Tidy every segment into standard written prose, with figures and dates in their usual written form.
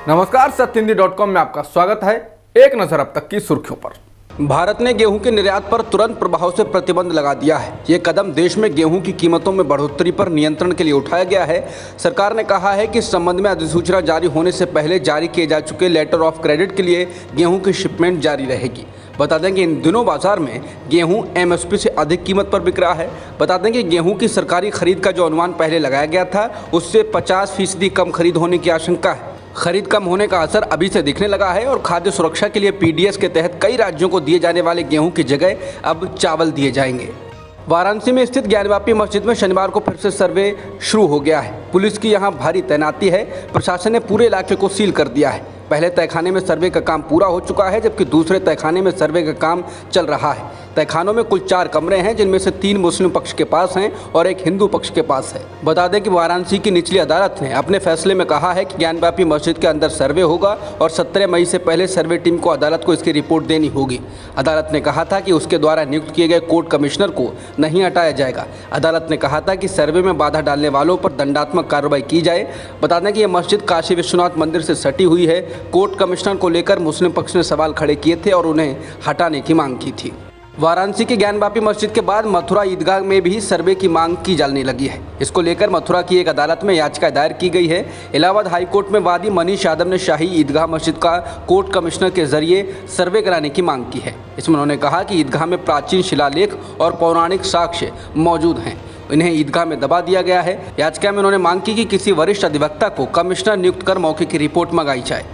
नमस्कार, सत्यहिंदी.com में आपका स्वागत है। एक नजर अब तक की सुर्खियों पर। भारत ने गेहूं के निर्यात पर तुरंत प्रभाव से प्रतिबंध लगा दिया है। ये कदम देश में गेहूं की कीमतों में बढ़ोतरी पर नियंत्रण के लिए उठाया गया है। सरकार ने कहा है कि इस संबंध में अधिसूचना जारी होने से पहले जारी किए जा चुके लेटर ऑफ क्रेडिट के लिए गेहूं की शिपमेंट जारी रहेगी। बता दें कि इन दिनों बाजार में गेहूं एमएसपी से अधिक कीमत पर बिक रहा है। बता दें कि गेहूं की सरकारी खरीद का जो अनुमान पहले लगाया गया था, उससे 50% कम खरीद होने की आशंका है। खरीद कम होने का असर अभी से दिखने लगा है और खाद्य सुरक्षा के लिए पीडीएस के तहत कई राज्यों को दिए जाने वाले गेहूं की जगह अब चावल दिए जाएंगे। वाराणसी में स्थित ज्ञानवापी मस्जिद में शनिवार को फिर से सर्वे शुरू हो गया है। पुलिस की यहां भारी तैनाती है। प्रशासन ने पूरे इलाके को सील कर दिया है। पहले तहखाने में सर्वे का काम पूरा हो चुका है, जबकि दूसरे तहखाने में सर्वे का काम चल रहा है। तहखानों में कुल 4 कमरे हैं, जिनमें से 3 मुस्लिम पक्ष के पास हैं और 1 हिंदू पक्ष के पास है। बता दें कि वाराणसी की निचली अदालत ने अपने फैसले में कहा है कि ज्ञानवापी मस्जिद के अंदर सर्वे होगा और 17 मई से पहले सर्वे टीम को अदालत को इसकी रिपोर्ट देनी होगी। अदालत ने कहा था कि उसके द्वारा नियुक्त किए गए कोर्ट कमिश्नर को नहीं हटाया जाएगा। अदालत ने कहा था कि सर्वे में बाधा डालने वालों पर दंडात्मक कार्रवाई की जाए। बता दें कि यह मस्जिद काशी विश्वनाथ मंदिर से सटी हुई है। कोर्ट कमिश्नर को लेकर मुस्लिम पक्ष ने सवाल खड़े किए थे और उन्हें हटाने की मांग की थी। वाराणसी के ज्ञानवापी मस्जिद के बाद मथुरा ईदगाह में भी सर्वे की मांग की जाने लगी है। इसको लेकर मथुरा की एक अदालत में याचिका दायर की गई है। इलाहाबाद हाईकोर्ट में वादी मनीष यादव ने शाही ईदगाह मस्जिद का कोर्ट कमिश्नर के जरिए सर्वे कराने की मांग की है। इसमें उन्होंने कहा कि ईदगाह में प्राचीन शिलालेख और पौराणिक साक्ष्य मौजूद हैं, इन्हें ईदगाह में दबा दिया गया है। याचिका में उन्होंने मांग की कि किसी वरिष्ठ अधिवक्ता को कमिश्नर नियुक्त कर मौके की रिपोर्ट मंगाई जाए।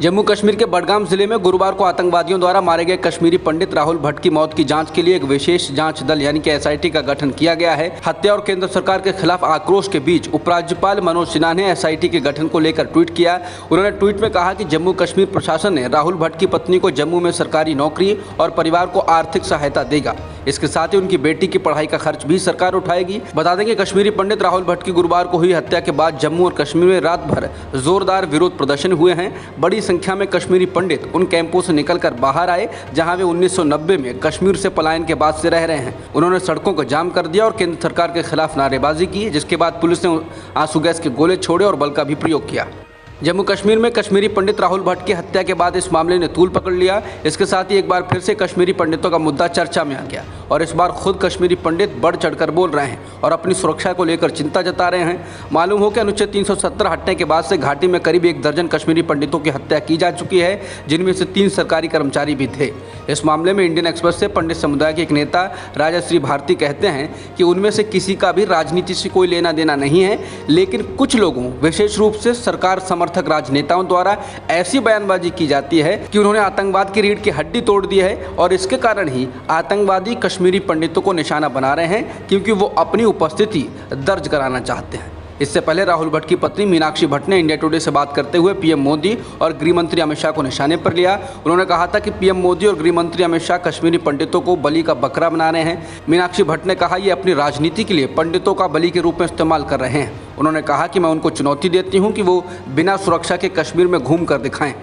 जम्मू कश्मीर के बडगाम जिले में गुरुवार को आतंकवादियों द्वारा मारे गए कश्मीरी पंडित राहुल भट्ट की मौत की जांच के लिए एक विशेष जांच दल यानी कि एसआईटी का गठन किया गया है। हत्या और केंद्र सरकार के खिलाफ आक्रोश के बीच उपराज्यपाल मनोज सिन्हा ने एसआईटी के गठन को लेकर ट्वीट किया। उन्होंने ट्वीट में कहा कि जम्मू कश्मीर प्रशासन ने राहुल भट्ट की पत्नी को जम्मू में सरकारी नौकरी और परिवार को आर्थिक सहायता देगा। इसके साथ ही उनकी बेटी की पढ़ाई का खर्च भी सरकार उठाएगी। बता दें कि कश्मीरी पंडित राहुल भट्ट की गुरुवार को हुई हत्या के बाद जम्मू और कश्मीर में रात भर जोरदार विरोध प्रदर्शन हुए हैं। बड़ी संख्या में कश्मीरी पंडित उन कैंपों से निकलकर बाहर आए जहां वे 1990 में कश्मीर से पलायन के बाद से रह रहे हैं। उन्होंने सड़कों को जाम कर दिया और केंद्र सरकार के खिलाफ नारेबाजी की, जिसके बाद पुलिस ने आंसू गैस के गोले छोड़े और बल का भी प्रयोग किया। जम्मू कश्मीर में कश्मीरी पंडित राहुल भट्ट की हत्या के बाद इस मामले ने तूल पकड़ लिया। इसके साथ ही एक बार फिर से कश्मीरी पंडितों का मुद्दा चर्चा में आ गया और इस बार खुद कश्मीरी पंडित बढ़ चढ़कर बोल रहे हैं और अपनी सुरक्षा को लेकर चिंता जता रहे हैं। मालूम हो कि अनुच्छेद 370 हटने के बाद से घाटी में करीब 1 दर्जन कश्मीरी पंडितों की हत्या की जा चुकी है, जिनमें से 3 सरकारी कर्मचारी भी थे। इस मामले में इंडियन एक्सप्रेस से पंडित समुदाय के एक नेता राजश्री भारती कहते हैं कि उनमें से किसी का भी राजनीति से कोई लेना देना नहीं है, लेकिन कुछ लोगों विशेष रूप से सरकार समर्थक राजनेताओं द्वारा ऐसी बयानबाजी की जाती है कि उन्होंने आतंकवाद की रीढ़ की हड्डी तोड़ दी है और इसके कारण ही आतंकवादी कश्मीरी पंडितों को निशाना बना रहे हैं, क्योंकि वो अपनी उपस्थिति दर्ज कराना चाहते हैं। इससे पहले राहुल भट्ट की पत्नी मीनाक्षी भट्ट ने इंडिया टुडे से बात करते हुए पीएम मोदी और गृह मंत्री अमित शाह को निशाने पर लिया। उन्होंने कहा था कि पीएम मोदी और गृह मंत्री अमित शाह कश्मीरी पंडितों को बलि का बकरा बना रहे हैं। मीनाक्षी भट्ट ने कहा, ये अपनी राजनीति के लिए पंडितों का बलि के रूप में इस्तेमाल कर रहे हैं। उन्होंने कहा कि मैं उनको चुनौती देती हूँ कि वो बिना सुरक्षा के कश्मीर में घूम कर दिखाएं।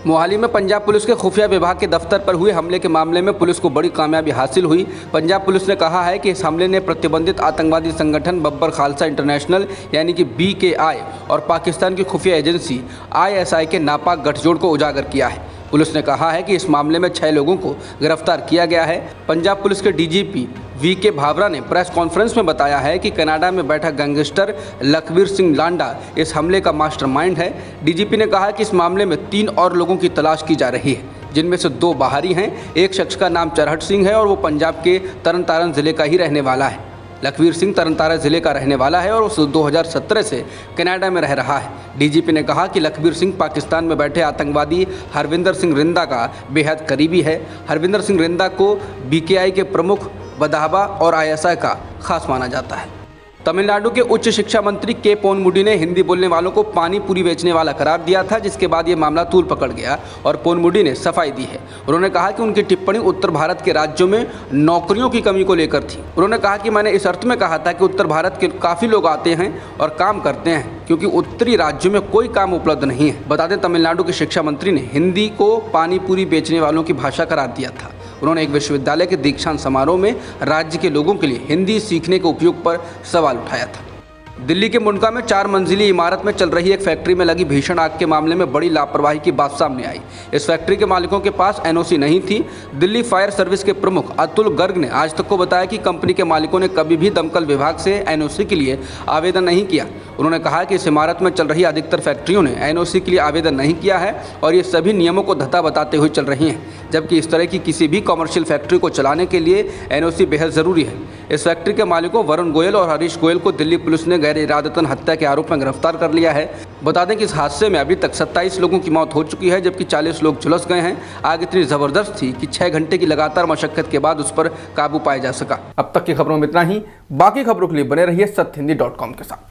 मोहाली में पंजाब पुलिस के खुफिया विभाग के दफ्तर पर हुए हमले के मामले में पुलिस को बड़ी कामयाबी हासिल हुई। पंजाब पुलिस ने कहा है कि इस हमले ने प्रतिबंधित आतंकवादी संगठन बब्बर खालसा इंटरनेशनल यानी कि BKI और पाकिस्तान की खुफिया एजेंसी ISI के नापाक गठजोड़ को उजागर किया है। पुलिस ने कहा है कि इस मामले में 6 लोगों को गिरफ्तार किया गया है। पंजाब पुलिस के DGP VK भावरा ने प्रेस कॉन्फ्रेंस में बताया है कि कनाडा में बैठा गैंगस्टर लखबीर सिंह लांडा इस हमले का मास्टरमाइंड है। DGP ने कहा कि इस मामले में 3 और लोगों की तलाश की जा रही है, जिनमें से 2 बाहरी हैं। एक शख्स का नाम चरहट सिंह है और वो पंजाब के तरनतारन जिले का ही रहने वाला है। लखबीर सिंह तरनतारन जिले का रहने वाला है और उस 2017 से कनाडा में रह रहा है। DGP ने कहा कि लखबीर सिंह पाकिस्तान में बैठे आतंकवादी हरविंदर सिंह रिंदा का बेहद करीबी है। हरविंदर सिंह रिंदा को BKI के प्रमुख वदाहबा और ISI का खास माना जाता है। तमिलनाडु के उच्च शिक्षा मंत्री के पोनमुडी ने हिंदी बोलने वालों को पानी पूरी बेचने वाला करार दिया था, जिसके बाद ये मामला तूल पकड़ गया और पोनमुडी ने सफाई दी है। उन्होंने कहा कि उनकी टिप्पणी उत्तर भारत के राज्यों में नौकरियों की कमी को लेकर थी। उन्होंने कहा कि मैंने इस अर्थ में कहा था कि उत्तर भारत के काफ़ी लोग आते हैं और काम करते हैं, क्योंकि उत्तरी राज्यों में कोई काम उपलब्ध नहीं है। बता दें, तमिलनाडु के शिक्षा मंत्री ने हिंदी को पानी पूरी बेचने वालों की भाषा करार दिया था। उन्होंने एक विश्वविद्यालय के दीक्षांत समारोह में राज्य के लोगों के लिए हिंदी सीखने के उपयोग पर सवाल उठाया था। दिल्ली के मुंडका में 4 मंजिली इमारत में चल रही एक फैक्ट्री में लगी भीषण आग के मामले में बड़ी लापरवाही की बात सामने आई। इस फैक्ट्री के मालिकों के पास एनओसी नहीं थी। दिल्ली फायर सर्विस के प्रमुख अतुल गर्ग ने आज तक को बताया कि कंपनी के मालिकों ने कभी भी दमकल विभाग से एनओसी के लिए आवेदन नहीं किया। उन्होंने कहा कि इस इमारत में चल रही अधिकतर फैक्ट्रियों ने एनओसी के लिए आवेदन नहीं किया है और ये सभी नियमों को धत्ता बताते हुए चल रही हैं, जबकि इस तरह की किसी भी कॉमर्शियल फैक्ट्री को चलाने के लिए एनओसी बेहद ज़रूरी है। इस फैक्ट्री के मालिकों वरुण गोयल और हरीश गोयल को दिल्ली पुलिस ने गैर इरादतन हत्या के आरोप में गिरफ्तार कर लिया है। बता दें कि इस हादसे में अभी तक 27 लोगों की मौत हो चुकी है, जबकि 40 लोग झुलस गए हैं। आग इतनी ज़बरदस्त थी कि 6 घंटे की लगातार मशक्कत के बाद उस पर काबू पाया जा सका। अब तक की खबरों में इतना ही। बाकी खबरों के लिए बने रहिए सत्यहिंदी.com के साथ।